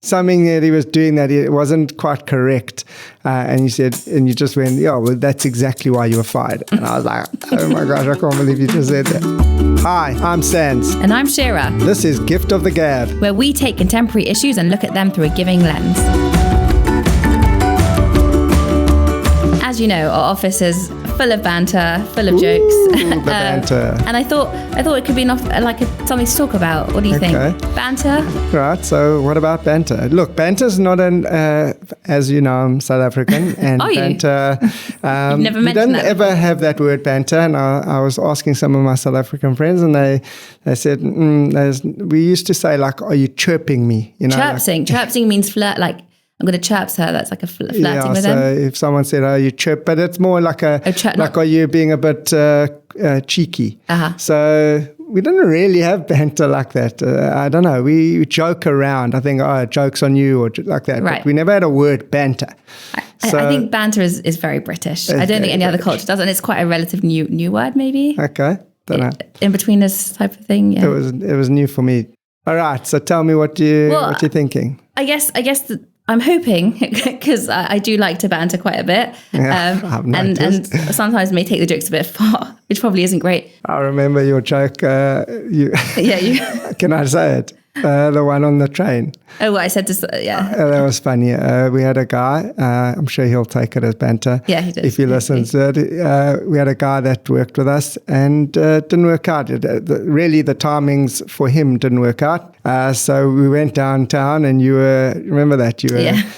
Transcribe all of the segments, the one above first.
something that he was doing that it wasn't quite correct. And you said, and you just went, yeah, well, that's exactly why you were fired. And I was like, oh my gosh, I can't believe you just said that. Hi, I'm Sans. And I'm Shira. This is Gift of the Gab, where we take contemporary issues and look at them through a giving lens. As you know, our office is full of banter, full of jokes. The banter. And I thought it could be something to talk about. What do you think? Banter? Right, so what about banter? Look, banter's not as you know, I'm South African. And Are you? banter, You've never mentioned we don't that ever have that word banter. And I was asking some of my South African friends, and they said, we used to say, like, are you chirping me? You know, Chirping means flirt, like, I'm going to chirps her. That's like a flirting with them. So if someone said, "Oh, you chirp," but it's more like are you being a bit cheeky? Uh-huh. So we didn't really have banter like that. I don't know. We joke around. I think, joke's on you, or like that. Right. But we never had a word banter. I think banter is very British. I don't think any other culture does, and it's quite a relative new word, maybe. Okay, don't know. In betweeners type of thing. Yeah. It was new for me. All right. So tell me what you're thinking. I guess I'm hoping, because I do like to banter quite a bit, and sometimes may take the jokes a bit far, which probably isn't great. I remember your joke. You can I say it? The one on the train. Oh, what I said that was funny. We had a guy, I'm sure he'll take it as banter. Yeah, he did. If he listens. We had a guy that worked with us and didn't work out. Really, the timings for him didn't work out. So we went downtown and remember that?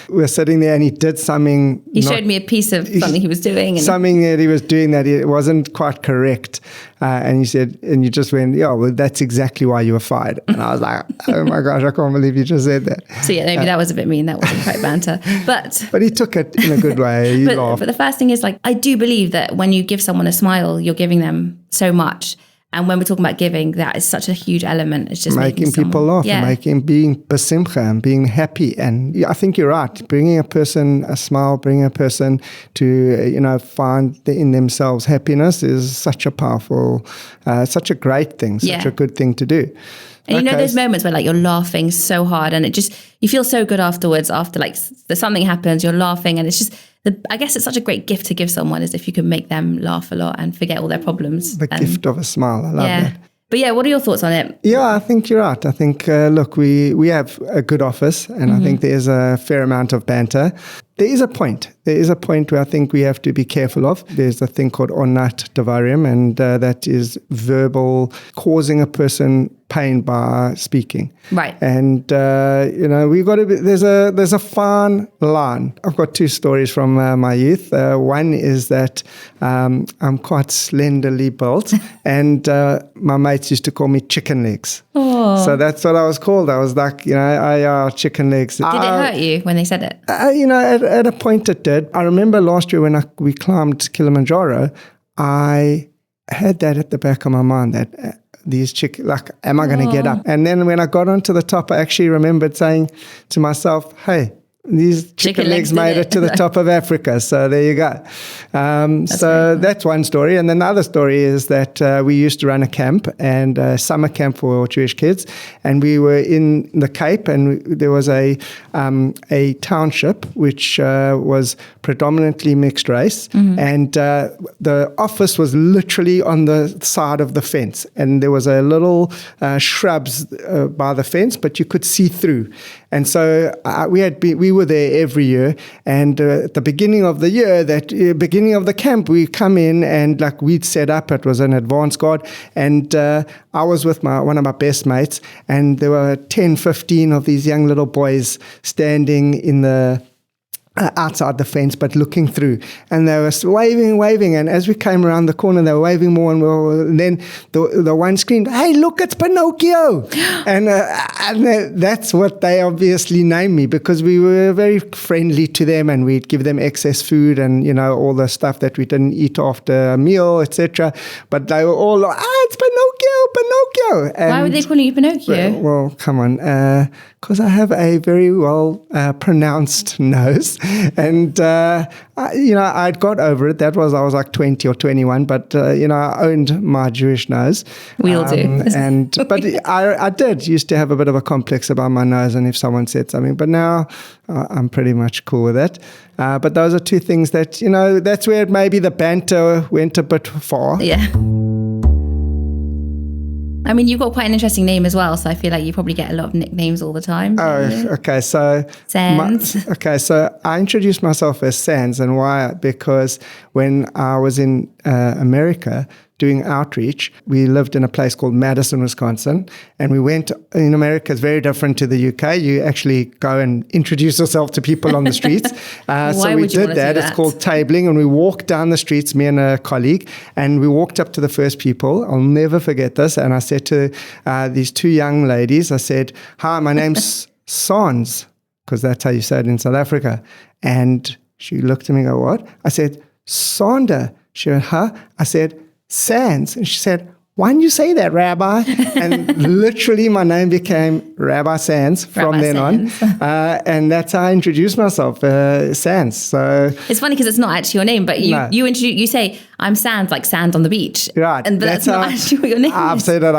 We were sitting there and he did something. He showed me a piece of something he was doing. Something that he was doing that it wasn't quite correct. And you said, and you just went, yeah, well, that's exactly why you were fired. And I was like, oh my gosh, I can't believe you just said that. So yeah, maybe that was a bit mean. That wasn't quite banter. But he took it in a good way. He laughed. But the first thing is, like, I do believe that when you give someone a smile, you're giving them so much. And when we're talking about giving, that is such a huge element. It's just making people laugh, being besimcha and being happy. And I think you're right. Bringing a person a smile, bringing a person to, find in themselves happiness is such a powerful, such a great thing, such a good thing to do. And you know those moments where, like, you're laughing so hard and you feel so good afterwards, after, like, something happens, you're laughing, and it's just, I guess it's such a great gift to give someone, is if you can make them laugh a lot and forget all their problems. The gift of a smile. I love that. But yeah, what are your thoughts on it? Yeah, I think you're right. I think, look, we have a good office, and I think there's a fair amount of banter. There is a point where I think we have to be careful of. There's a thing called onnat devarim, and that is verbal, causing a person pain by speaking. Right. And, we've got to be, there's a fine line. I've got two stories from my youth. One is that I'm quite slenderly built, and my mates used to call me chicken legs. Oh. So that's what I was called. I was like, chicken legs. Did it hurt you when they said it? At a point it did. I remember last year when we climbed Kilimanjaro, I had that at the back of my mind, that these chicken, like, am I going to get up? And then when I got onto the top, I actually remembered saying to myself, hey, these chicken legs made it to the top of Africa. So there you go. That's one story. And then the other story is that we used to run a camp, and a summer camp for Jewish kids. And we were in the Cape, and there was a township which was predominantly mixed race. Mm-hmm. And the office was literally on the side of the fence. And there was a little shrubs by the fence, but you could see through. And so we were there every year, and at the beginning of the year, beginning of the camp, we come in and, like, we'd set up. It was an advance guard, and I was with one of my best mates, and there were 10, 15 of these young little boys standing in the outside the fence, but looking through, and they were waving, and as we came around the corner, they were waving more and more. And then the one screamed, "Hey, look, it's Pinocchio!" and that's what they obviously named me, because we were very friendly to them, and we'd give them excess food and all the stuff that we didn't eat after a meal, etc. But they were all like, "It's Pinocchio. And Why were they calling you Pinocchio? well, come on, because I have a very well pronounced nose, and I'd got over it. I was like 20 or 21, but I owned my Jewish nose. We all do. But I did used to have a bit of a complex about my nose, and if someone said something, but now I'm pretty much cool with it. But those are two things that that's where maybe the banter went a bit far. Yeah. I mean, you've got quite an interesting name as well, so I feel like you probably get a lot of nicknames all the time. Oh, okay. So Sands. So I introduced myself as Sands, and why? Because when I was in America doing outreach, we lived in a place called Madison, Wisconsin, and we went. In America, it's very different to the UK. You actually go and introduce yourself to people on the streets. So we did that. It's called tabling, and we walked down the streets, me and a colleague, and we walked up to the first people. I'll never forget this. And I said to these two young ladies, I said, "Hi, my name's Sans," because that's how you say it in South Africa. And she looked at me and go, "What?" I said, "Sander." She went, "Huh?" I said, "Sands." And she said, "Why didn't you say that, Rabbi?" And literally my name became Rabbi Sands from then on. And that's how I introduced myself, Sands. So it's funny because it's not actually your name, but you say, "I'm Sands," like sand on the beach. Right. And that's not actually what your name is. I've said it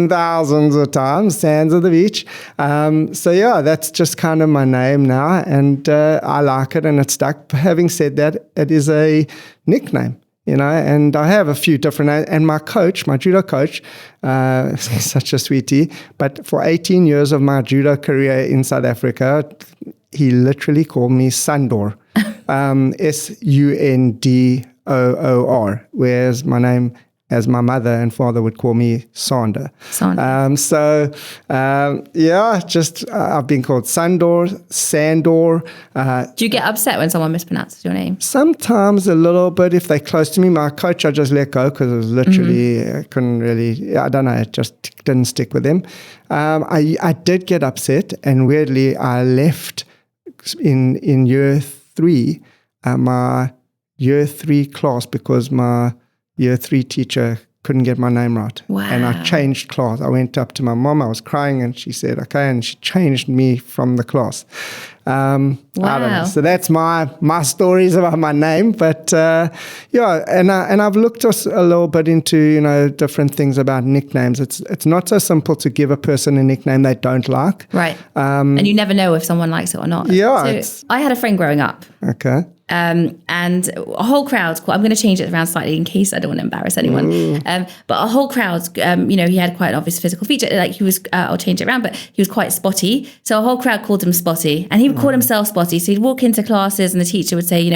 thousands of times, Sands of the beach. So yeah, that's just kind of my name now. And I like it and it's stuck. Having said that, it is a nickname. And I have a few different, and my coach, my judo coach, such a sweetie, but for 18 years of my judo career in South Africa, he literally called me Sandor, Sundoor, whereas my name, as my mother and father would call me, Sander. I've been called Sandor, Sandor. Do you get upset when someone mispronounces your name? Sometimes a little bit if they're close to me. My coach, I just let go because it was literally, I couldn't really, I don't know, it just didn't stick with him. I did get upset, and weirdly, I left in year 3, my year 3 class because my year 3 teacher couldn't get my name right. Wow. And I changed class. I went up to my mom. I was crying and she said, okay. And she changed me from the class. I don't know. So that's my stories about my name. But and I've looked a little bit into, different things about nicknames. It's not so simple to give a person a nickname they don't like. Right. And you never know if someone likes it or not. Yeah. So I had a friend growing up. Okay. And a whole crowd, I'm going to change it around slightly in case I don't want to embarrass anyone. But a whole crowd, he had quite an obvious physical feature. Like he was, I'll change it around, but he was quite spotty. So a whole crowd called him Spotty, and he would call himself Spotty. So he'd walk into classes and the teacher would say,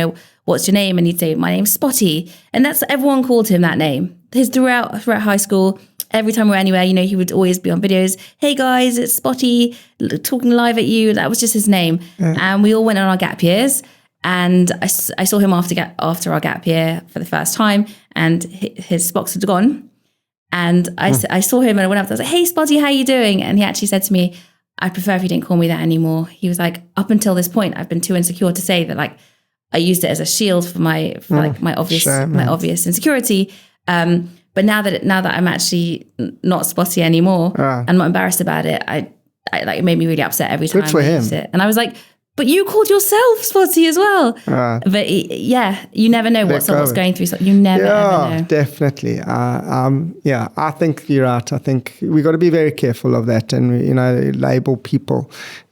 "What's your name?" And he'd say, "My name's Spotty." And that's, everyone called him that name. Throughout high school, every time we were anywhere, he would always be on videos. "Hey guys, it's Spotty, talking live at you." That was just his name. Yeah. And we all went on our gap years. And I saw him after our gap year for the first time, and his spots had gone. And I saw him and I went up to him. I was like, "Hey, Spotty, how are you doing?" And he actually said to me, "I'd prefer if you didn't call me that anymore." He was like, "Up until this point, I've been too insecure to say that. Like, I used it as a shield for my obvious insecurity. But now that I'm actually not Spotty anymore, I'm not embarrassed about it. I like, it made me really upset every time I used it. And I was like, "But you called yourself Spotty as well." But you never know what someone's going through. So you never ever know. Definitely. I think you're right. I think we got to be very careful of that, and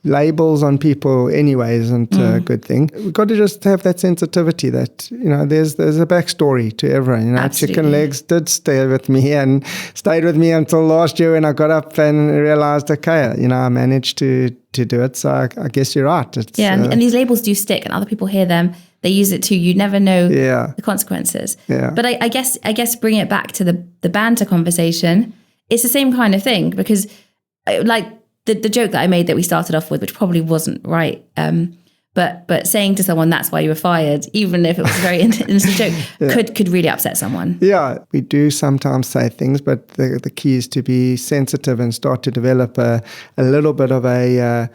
labels on people anyway isn't a good thing. We've got to just have that sensitivity that, there's a backstory to everyone. Absolutely. Chicken Legs did stay with me and stayed with me until last year when I got up and realized, okay, I managed to do it. So I guess you're right. And these labels do stick, and other people hear them. They use it too. You never know the consequences. Yeah. But I guess bring it back to the banter conversation. It's the same kind of thing, because like the joke that I made that we started off with, which probably wasn't right. But saying to someone that's why you were fired, even if it was a very innocent joke, could really upset someone. Yeah, we do sometimes say things, but the key is to be sensitive and start to develop a little bit of a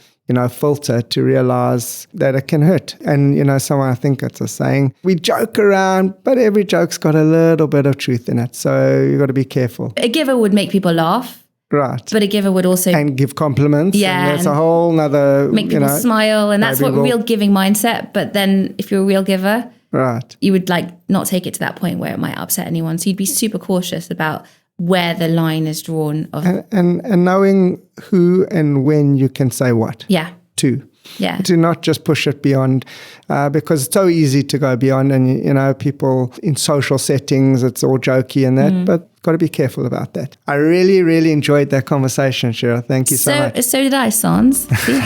filter to realize that it can hurt. And, someone, I think it's a saying, we joke around, but every joke's got a little bit of truth in it. So you got to be careful. A giver would make people laugh. Right. But a giver would also... And give compliments. Yeah. And that's a whole nother... Make people smile. And that's what real giving mindset. But then if you're a real giver... Right. You would not take it to that point where it might upset anyone. So you'd be super cautious about where the line is drawn. And knowing who and when you can say what. Yeah. To. Yeah. To not just push it beyond, because it's so easy to go beyond. And, people in social settings, it's all jokey and that, but got to be careful about that. I really, really enjoyed that conversation, Cheryl. Thank you so much. So did I, Sans. You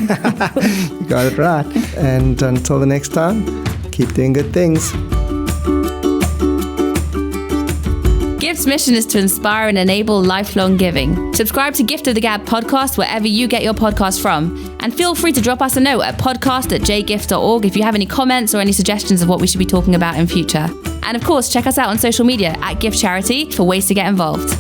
got it right. And until the next time, keep doing good things. Gift's mission is to inspire and enable lifelong giving. Subscribe to Gift of the Gab podcast wherever you get your podcast from. And feel free to drop us a note at podcast@jgift.org if you have any comments or any suggestions of what we should be talking about in future. And of course, check us out on social media @Gift Charity for ways to get involved.